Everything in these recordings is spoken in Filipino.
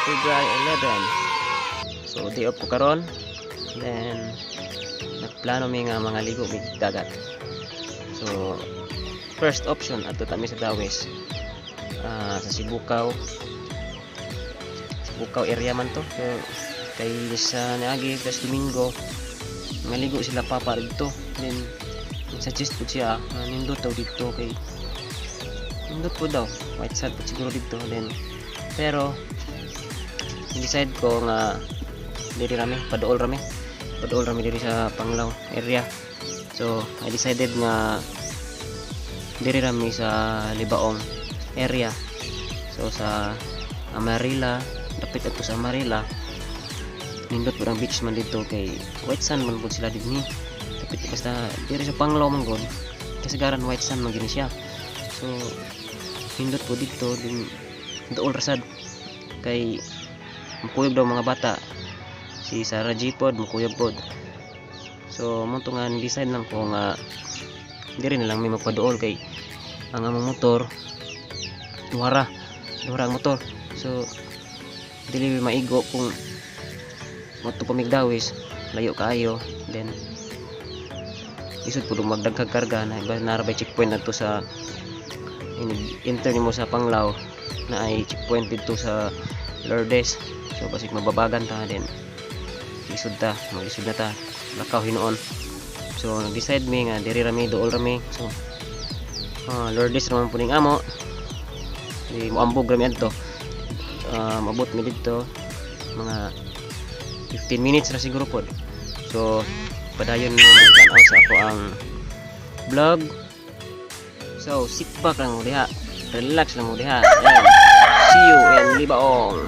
February 11. So day off ko karon. Then nagplano mi nga mga ligo mig dagat. So first option adto kami sa Dawes. Sa Sibukaw area man to. So kay sa naagi plus Domingo maligo sila papa dito. Then suggest po siya nindot daw dito kay nindot po daw white sand po siguro dito. Then pero decide ko nga diri paduol rami diri sa Panglao area. So I decided nga diri rami sa Libaong area. So sa Amarilla, dapit ato sa Amarilla nindot po ang beach man dito kay white sand man po sila dinhi. Dapit basta diri sa Panglao man gud kasagaran white sand man gini siya. So nindot po dito din duol rasad kay mukuyog daw mga bata. Si Sarah G pod mukuyog pod. So mo to nga design lang ko nga diri na lang may magpaduol kay ang among motor duhara ang motor. So dili maigo kung moto pamigdawis layo kaayo. Then isod pud magdagkag karga na iba narabay checkpoint adto sa enter nimo sa Panglao na ay checkpoint dito sa Lourdes. So basig mababagan ta din lisod na ta lakaw hinuon. So nag-decide mi nga diri rami duol rami. So Lourdes raman puning amo di moambog rami adto. Mabot mi dito mga 15 minutes ra siguro pod. So padayon mo tan-aw sa ako ang vlog. So sit back lang mo diha, relax lang mo diha. See you in Libaong.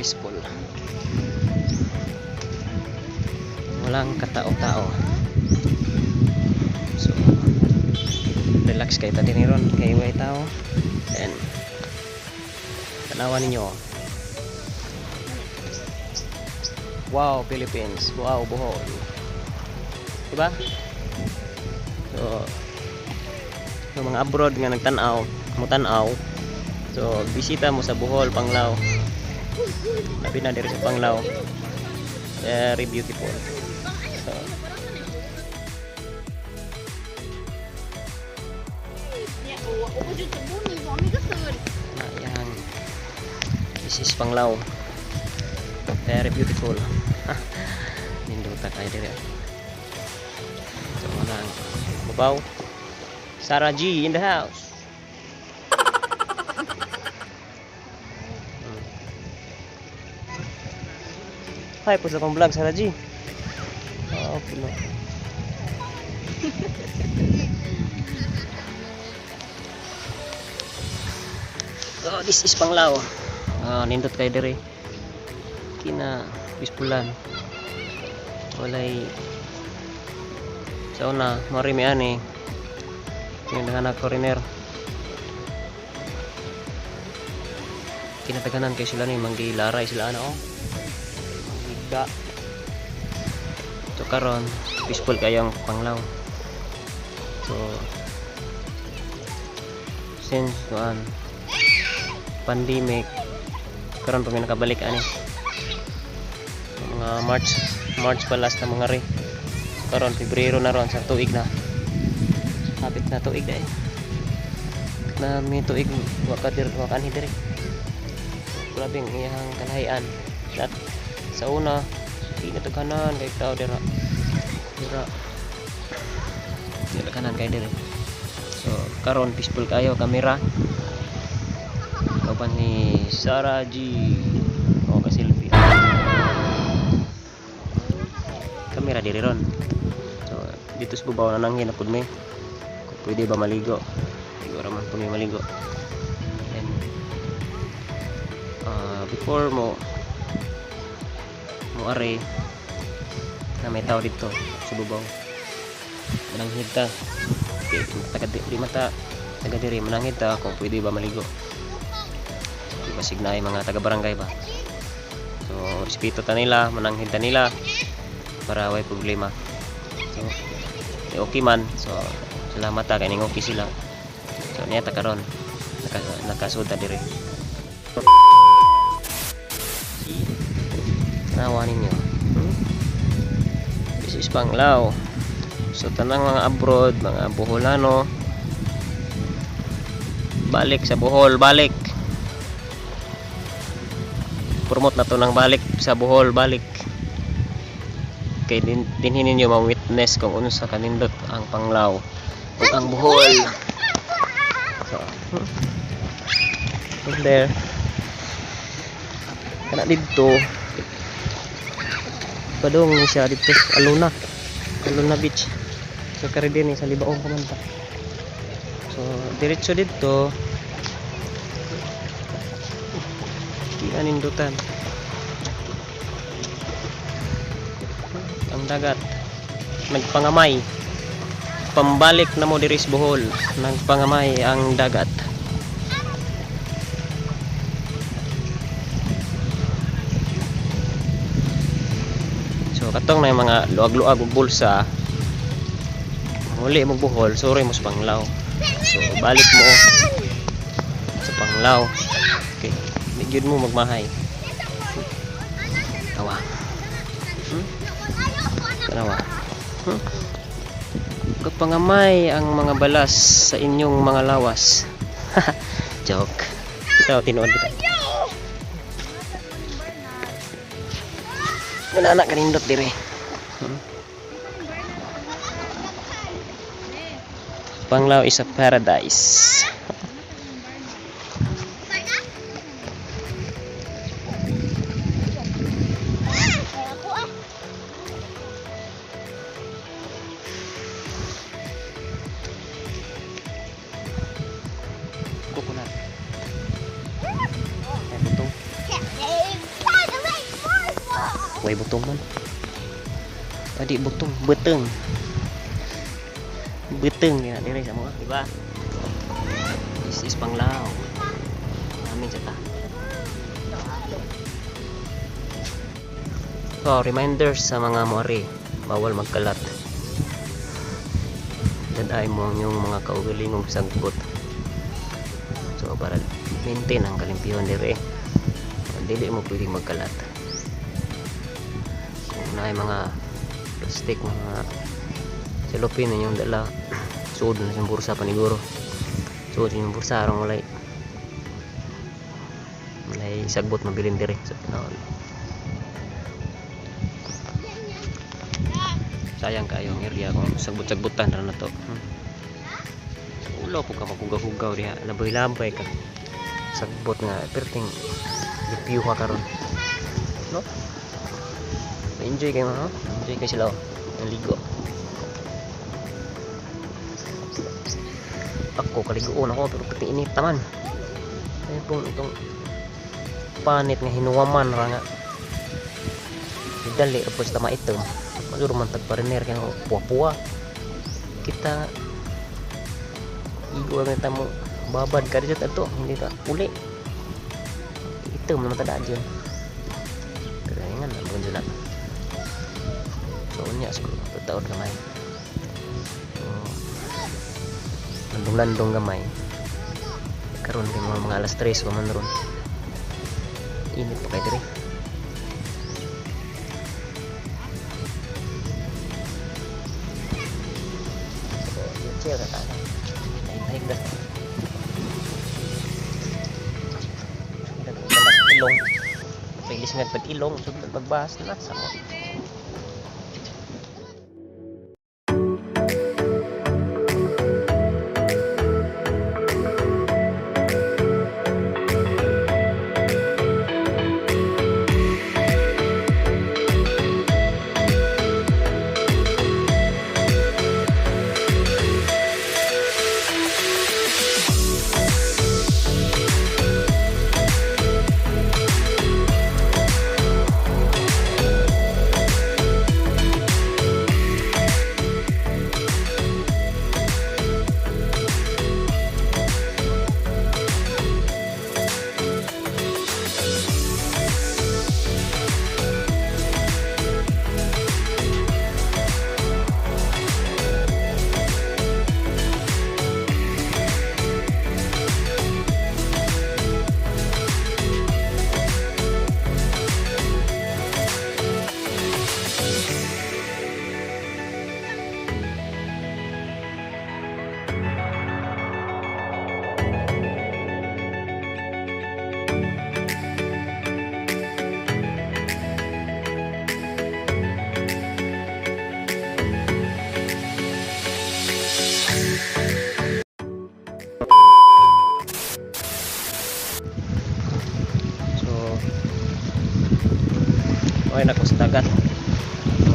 peaceful. Walang katao-tao. So relax kayo tadi ni ron kay way tao. And tanawan ninyo. Wow, Philippines. Wow, Bohol. Diba? So yung mga abroad nga nagtanaw, mutanaw. So bisita mo sa Bohol, Panglao. Labi na diri sa Panglao. Very beautiful. So yang this is Panglao. Very beautiful. Ninduta kayo diri. So manang babaw. Sarah G in the house. Hi po sa akong vlog, Sarah G. Oh, puno. So this is Panglao. Nindot kayo diri. Kina bispulan. Walay sa una marimi ani. Tindahan foreigner. Kinataganan kay sila ni manggilaray sila ano. Manggiga. So karon peaceful kayong Panglao. So since pandemic karon pa may nakabalik ani. Mga March pa last na mga re. Karon Pebrero na ron sa tuig na. Hapit na tuig dai. Na may tuig wakan hidiri. Grabing iyang kalahian. At sa una inataganan kay tao dira. Dira kanan kay diri. So karon peaceful kayo kamera. Kapan ni Sarah G. O ka selfie. Kamera diri ron. So dito sa babaw na nanghin apud mi. Pwede ba maligo? Siguro man po may maligo. And before mo are na may tao dito sa babaw. Mananghid ta. Di mata taga diri mananghid ta kung pwede ba maligo. Di ba signay mga taga barangay ba? So respeto ta nila, mananghid ta nila para way problema. So okay man. So salamat ta kay ning okay sila. So niya ta karon nakasuda dire. Nawa ninyo. This is Panglao. So tanang mga abroad, mga Boholano, balik sa Bohol, balik. Promote na to ng balik sa Bohol, balik. Kay dinhin ninyo ma-witness kung unsa kanindot ang Panglao. Ang Bohol. So, there. Kana dito. Padong ni siya dito Aluna Beach. So kari din sa Libaong kamanta. So diretso dito. Kianindutan. Ang dagat. Nagpangamay. Pambalik na mo diri sa Bohol. Nagpangamay ang dagat. So katong na yung mga luag-luag bulsa. Muli mo Bohol, sorry mo sa Panglao. So balik mo sa Panglao. Okay, bigyan mo magmahay. Tawa. Tawa. Kapangamay ang mga balas sa inyong mga lawas. Joke. Kita tinuod kita. Anak kanindot dire. Panglao is a paradise. Coconut. Ito. may butong man. Tadi butong, beteng. Beteng ya dire sa mga, di ba? This is Panglao. Namin sa ta. So, reminders sa mga moari, bawal magkalat. Daday mo yung mga kaugalingong sagbot. So, para maintain ang kalimpiyon dire. Dili mo pwedeng magkalat. Kung na mga plastic, mga cellophane na yung dala, suod na sa bursa paniguro. Suod yung bursa arong walay sagbot mabilin dire. So, sayang kayong area kung sagbot-sagbutan na to. Ulo po ka magugaw-hugaw diha, labay-labay ka sagbot nga perting review ka karon, no? Enjoy kayo, no? Enjoy kayo sila, naligo. Ako kaligoon ako pero pati init taman. Ayun po itong panit nga hinuwaman ra nga dali po sa maitom. Masuro man tagpariner kaya puwa-puwa kita igo ang mo babad ka dito ato hindi ka uli ito naman tada dyan pero nga naman dyan so unya siguro tataod gamay landong-landong gamay karon kay mga alas 3 pa man ron init pa kay dire. Chill na tayo. Tahig na. Nagbalas ilong. Paglis nga ilong. So, magbahas na. Sama. Okay na ko sa dagat.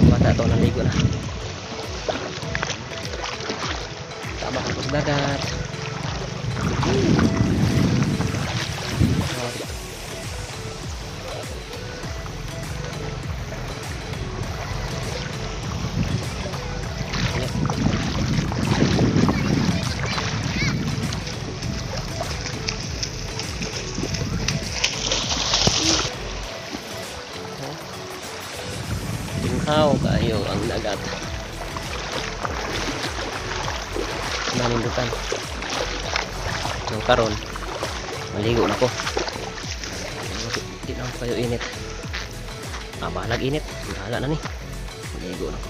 Bata ito naligo na. Tama ko sa dagat. How kayo ang dagat manindutan. So karon maligo na ko. Di na kayo init. Balag init. Bahala na ni. Maligo na ko.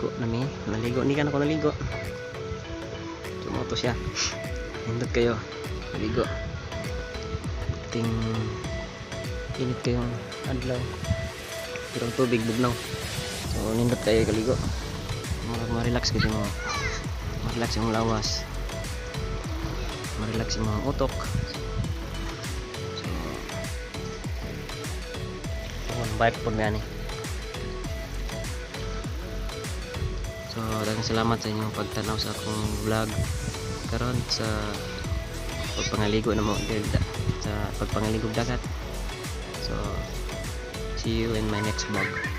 maligo nami, maligo ni kan ako naligo. Tumoto siya. Nindot kayo, maligo. Ting init kayong adlaw. Pero ang tubig bugnaw. So nindot kayo kaligo. Ma-relax gid mo. Ma-relax yung lawas. Ma-relax yung mga utok. Bike po yan eh. So daghang salamat sa inyong pagtanaw sa akong vlog karon sa pagpangaligo na mo sa pagpangaligo dagat. So see you in my next vlog.